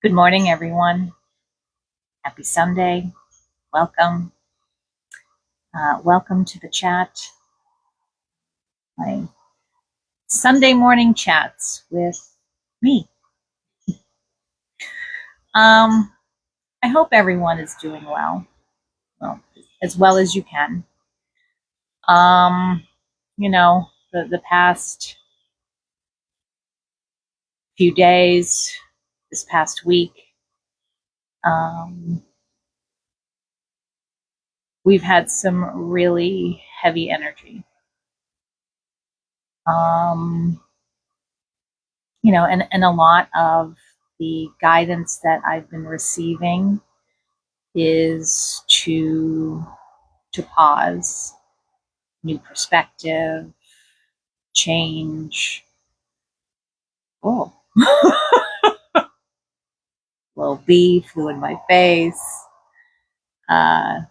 Good morning, everyone. Happy Sunday. Welcome. Welcome to the chat, my Sunday morning chats with me. Um, I hope everyone is doing well, as well as you can. Um, the past few days, this past week, um, we've had some really heavy energy. Um, and a lot of the guidance that I've been receiving is to pause, new perspective, change. Oh, little bee flew in my face.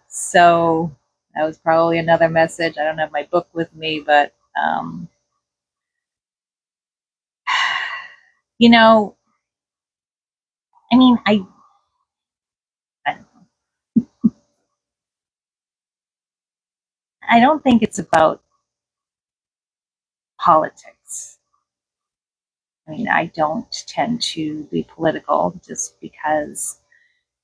So that was probably another message. I don't have my book with me, but you know, I mean, I I don't think it's about politics. I mean, I don't tend to be political just because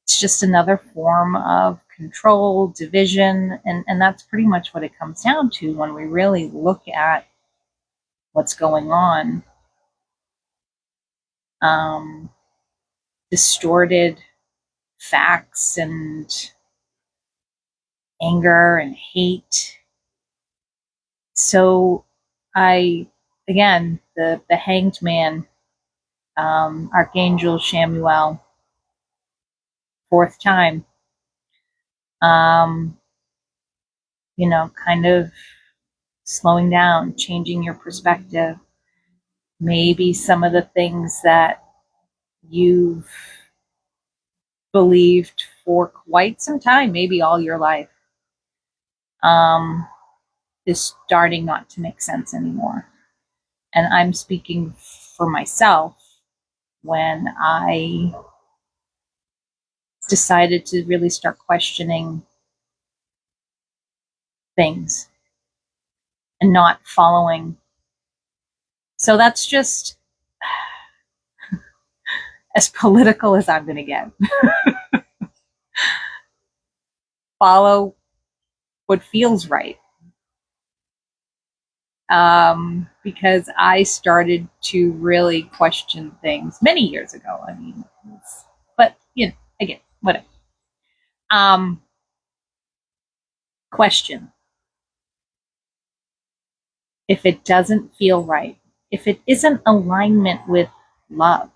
it's just another form of control, division, and that's pretty much what it comes down to when we really look at what's going on. Um, Distorted facts and anger and hate. So again, the hanged man, Archangel Shamuel, fourth time, um, kind of slowing down, changing your perspective. Maybe some of the things that you've believed for quite some time, maybe all your life, um, is starting not to make sense anymore. And I'm speaking for myself when I decided to really start questioning things and not following. So that's just as political as I'm going to get. Follow what feels right. Because I started to really question things many years ago. I mean, but again, whatever. Um, Question: if it doesn't feel right, if it isn't alignment with love,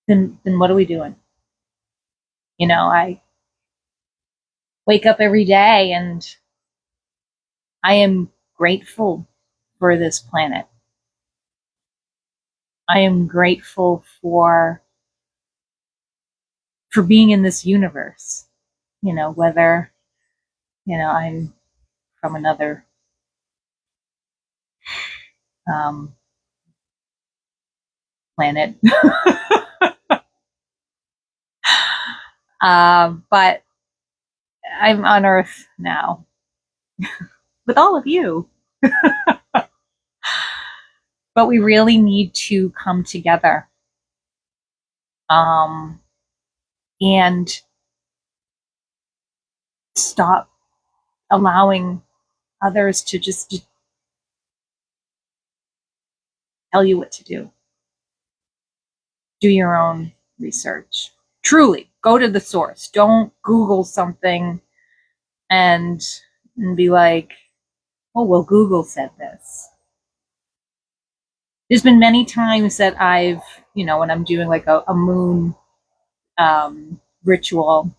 then what are we doing? I wake up every day and I am grateful for this planet. I am grateful for being in this universe. Whether I'm from another um, planet, but I'm on Earth now with all of you. But we really need to come together, um, and stop allowing others to just tell you what to do. Do your own research. Truly, go to the source. Don't Google something and be like, oh, well, Google said this. There's been many times that I've, when I'm doing like a moon ritual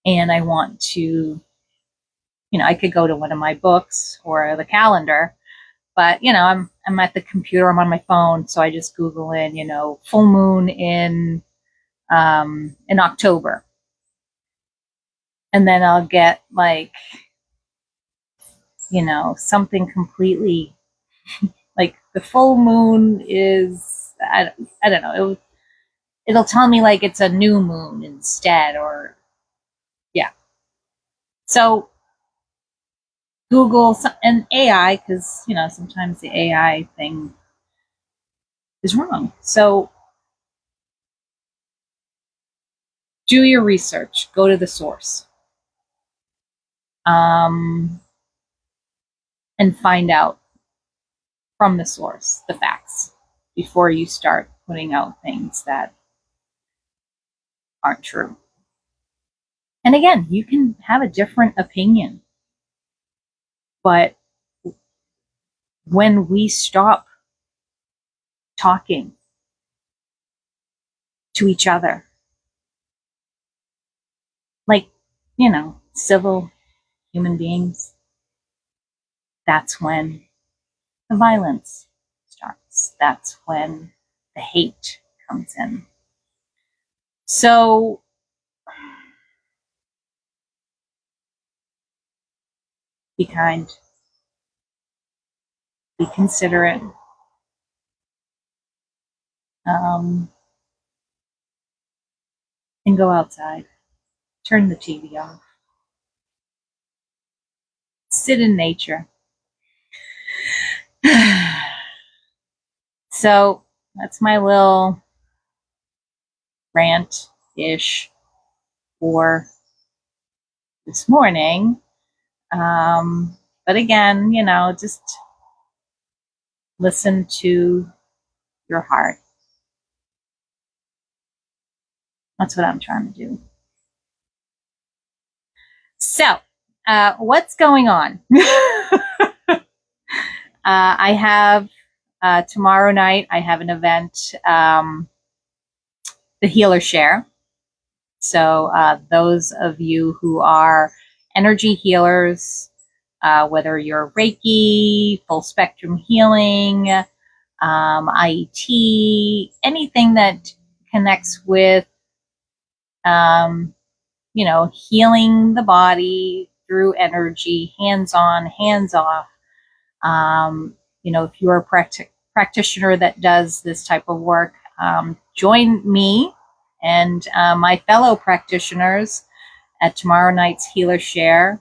and I want to, I could go to one of my books or the calendar, but I'm at the computer, I'm on my phone, so I just Google in, full moon in October, and then I'll get like something completely like The full moon is, I don't know. It'll tell me like it's a new moon instead, or yeah. So Google and AI, because sometimes the AI thing is wrong. So do your research. Go to the source, and find out from the source the facts before you start putting out things that aren't true. And again, you can have a different opinion, but when we stop talking to each other, like, civil human beings, that's when the violence starts. That's when the hate comes in. So be kind, be considerate, and go outside. Turn the TV off. Sit in nature. So that's my little rant-ish for this morning. But again, just listen to your heart. That's what I'm trying to do. So, what's going on? I have tomorrow night, I have an event, the Healer Share. So those of you who are energy healers, whether you're Reiki, full spectrum healing, IET, anything that connects with, healing the body through energy, hands on, hands off. If you're a practitioner that does this type of work, join me and my fellow practitioners at tomorrow night's Healer Share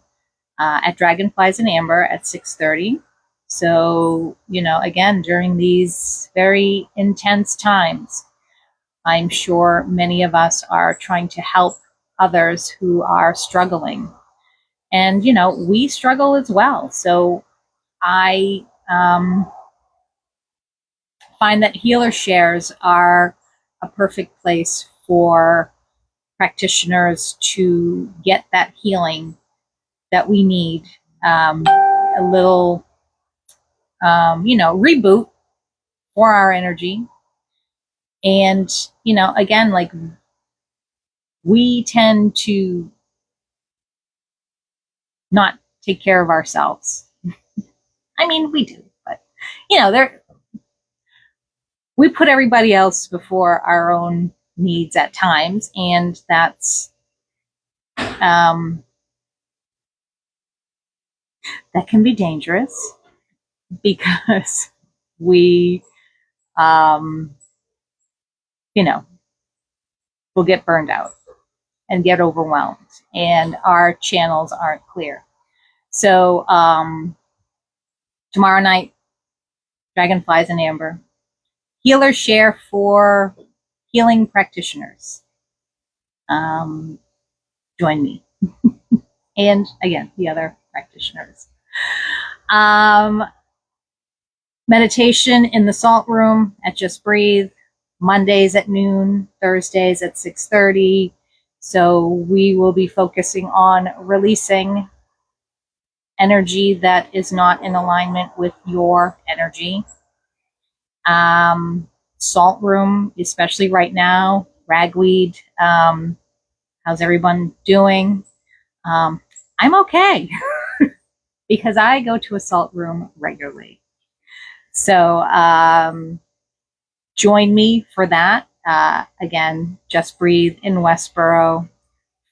at Dragonflies and Amber at 6:30. So, again, during these very intense times, I'm sure many of us are trying to help others who are struggling. And, we struggle as well. So I find that Healer Shares are a perfect place for practitioners to get that healing that we need, a little, reboot for our energy. And, again, like, we tend to not take care of ourselves. I mean, we do, but, we put everybody else before our own needs at times. And that's, that can be dangerous because we, will get burned out and get overwhelmed, and our channels aren't clear. So tomorrow night, Dragonflies and Amber, Healer Share for healing practitioners. Join me. And again, the other practitioners. Meditation in the Salt Room at Just Breathe, Mondays at noon, Thursdays at 6:30. So we will be focusing on releasing energy that is not in alignment with your energy. Salt Room, especially right now, ragweed. How's everyone doing? I'm okay because I go to a salt room regularly. So join me for that. Again, Just Breathe in Westboro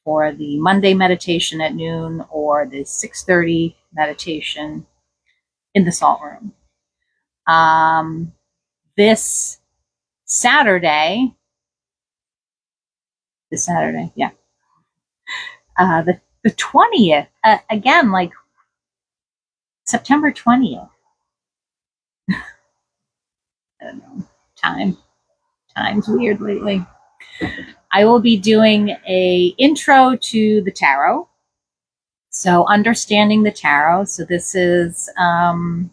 for the Monday meditation at noon, or the 6:30 meditation in the Salt Room. This Saturday, yeah, the 20th, again, like September 20th. I don't know. Time's weird lately. I will be doing a intro to the tarot. So understanding the tarot. So this is kind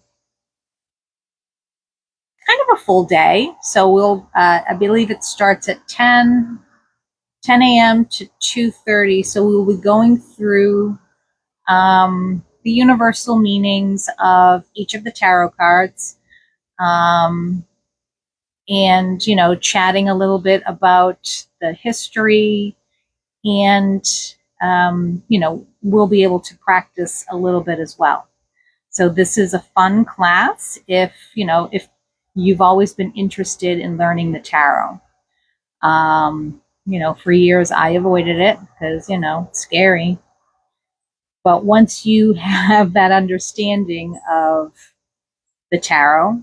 of a full day. So we'll, I believe it starts at 10 a.m. to 2:30. So we'll be going through the universal meanings of each of the tarot cards. And, you know, chatting a little bit about the history, and, you know, we'll be able to practice a little bit as well. So this is a fun class if, you know, if you've always been interested in learning the tarot. You know, for years I avoided it because, you know, it's scary. But once you have that understanding of the tarot,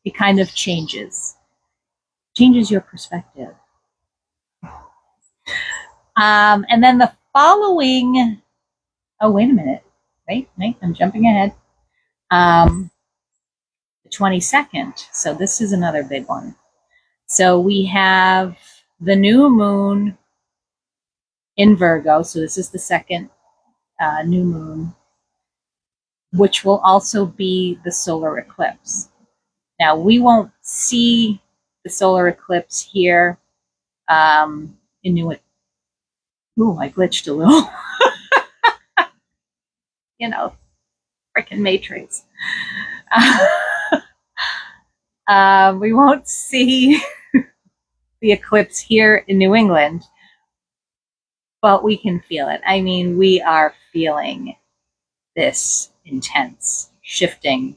it kind of changes your perspective. And then the following, oh, wait a minute. Wait, I'm jumping ahead. The 22nd. So this is another big one. So we have the new moon in Virgo. So this is the second new moon, which will also be the solar eclipse. Now, we won't see the solar eclipse here in New England. Ooh, I glitched a little. You know, freaking Matrix. We won't see the eclipse here in New England, but we can feel it. I mean, we are feeling this intense shifting,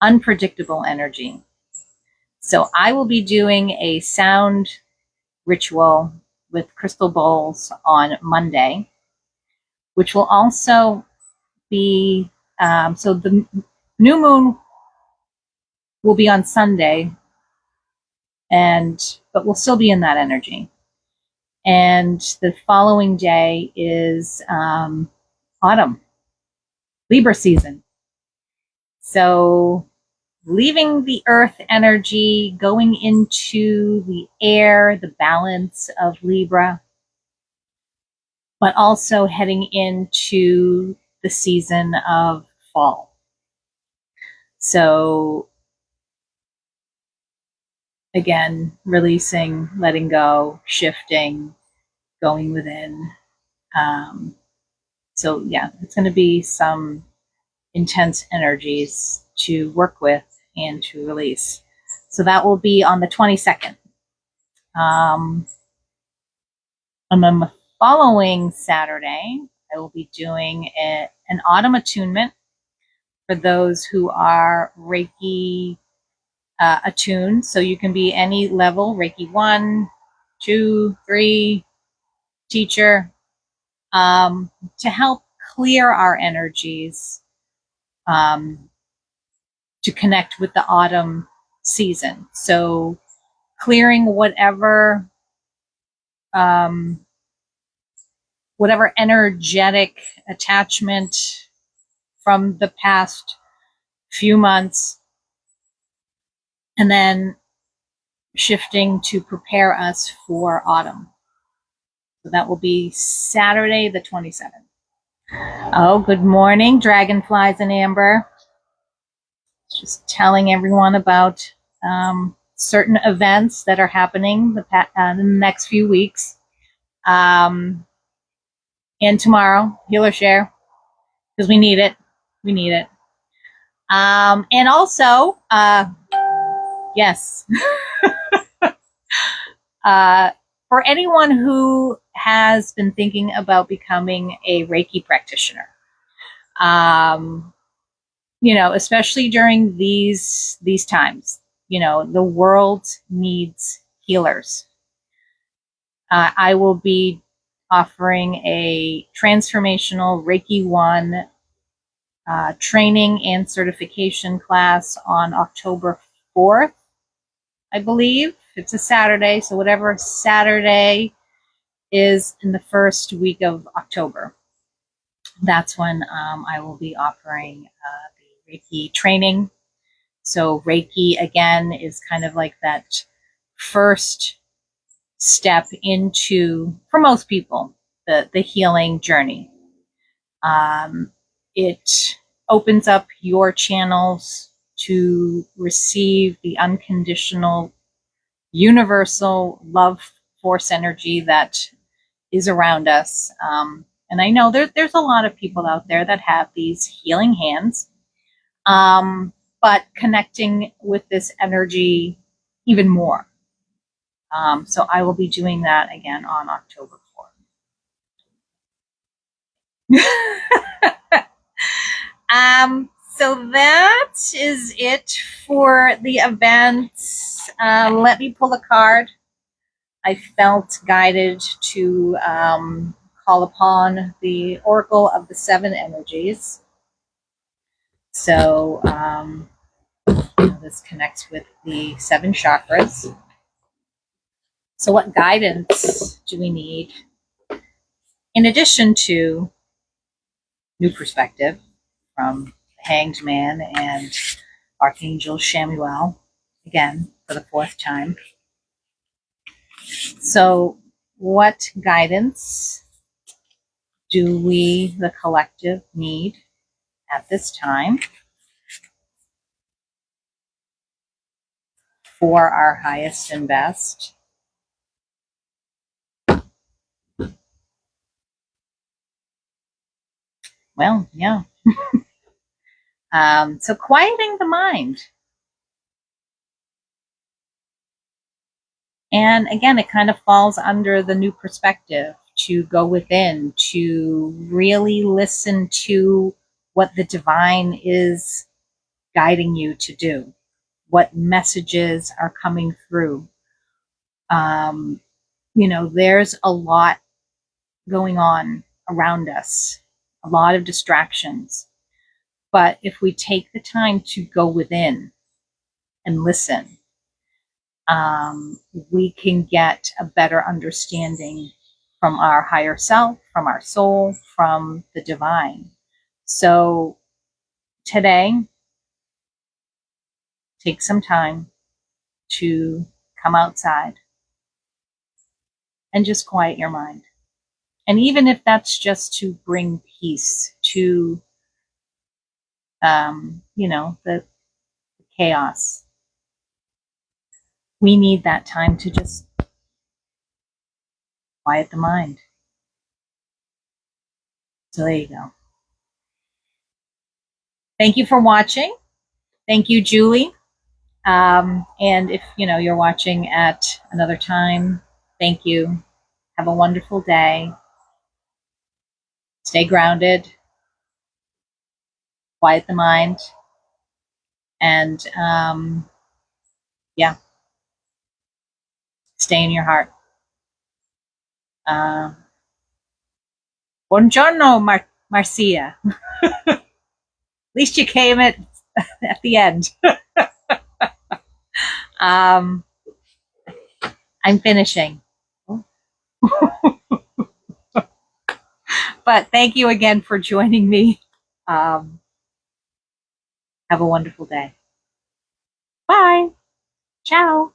unpredictable energy. So I will be doing a sound ritual with crystal bowls on Monday, which will also be, so the new moon will be on Sunday, but we'll still be in that energy. And the following day is autumn, Libra season. So leaving the earth energy, going into the air, the balance of Libra, but also heading into the season of fall. So again, releasing, letting go, shifting, going within. So yeah, it's going to be some intense energies to work with and to release. So that will be on the 22nd. And then the following Saturday, I will be doing an autumn attunement for those who are Reiki attuned. So you can be any level, Reiki 1, 2, 3, teacher, to help clear our energies, to connect with the autumn season. So clearing whatever energetic attachment from the past few months, and then shifting to prepare us for autumn. So that will be Saturday the 27th. Oh, good morning, dragonflies and amber. Just telling everyone about certain events that are happening in the next few weeks. And tomorrow, heal or share, because we need it. We need it. And also, yes, for anyone who has been thinking about becoming a Reiki practitioner, you know, especially during these times, you know, the world needs healers. I will be offering a transformational Reiki 1 training and certification class on October 4th, I believe. It's a Saturday, so whatever Saturday is in the first week of October, that's when I will be offering the Reiki training. So Reiki, again, is kind of like that first step into, for most people, the healing journey. It opens up your channels to receive the unconditional, universal love force energy that is around us. And I know there's a lot of people out there that have these healing hands, but connecting with this energy even more. So I will be doing that again on October 4th. So that is it for the event. Let me pull a card. I felt guided to call upon the Oracle of the Seven Energies. So this connects with the 7 chakras. So what guidance do we need in addition to new perspective from the Hanged Man and Archangel Chamuel, again, for the 4th time? So what guidance do we, the collective, need at this time for our highest and best? Well, yeah. So quieting the mind. And again, it kind of falls under the new perspective, to go within, to really listen to what the divine is guiding you to do, what messages are coming through. There's a lot going on around us, a lot of distractions. But if we take the time to go within and listen, we can get a better understanding from our higher self, from our soul, from the divine. So today, take some time to come outside and just quiet your mind. And even if that's just to bring peace to, the chaos, we need that time to just quiet the mind. So there you go. Thank you for watching. Thank you, Julie. And if you're watching at another time, thank you. Have a wonderful day. Stay grounded. Quiet the mind. And stay in your heart. Buongiorno, Marcia. At least you came at the end. I'm finishing. But thank you again for joining me. Have a wonderful day. Bye. Ciao.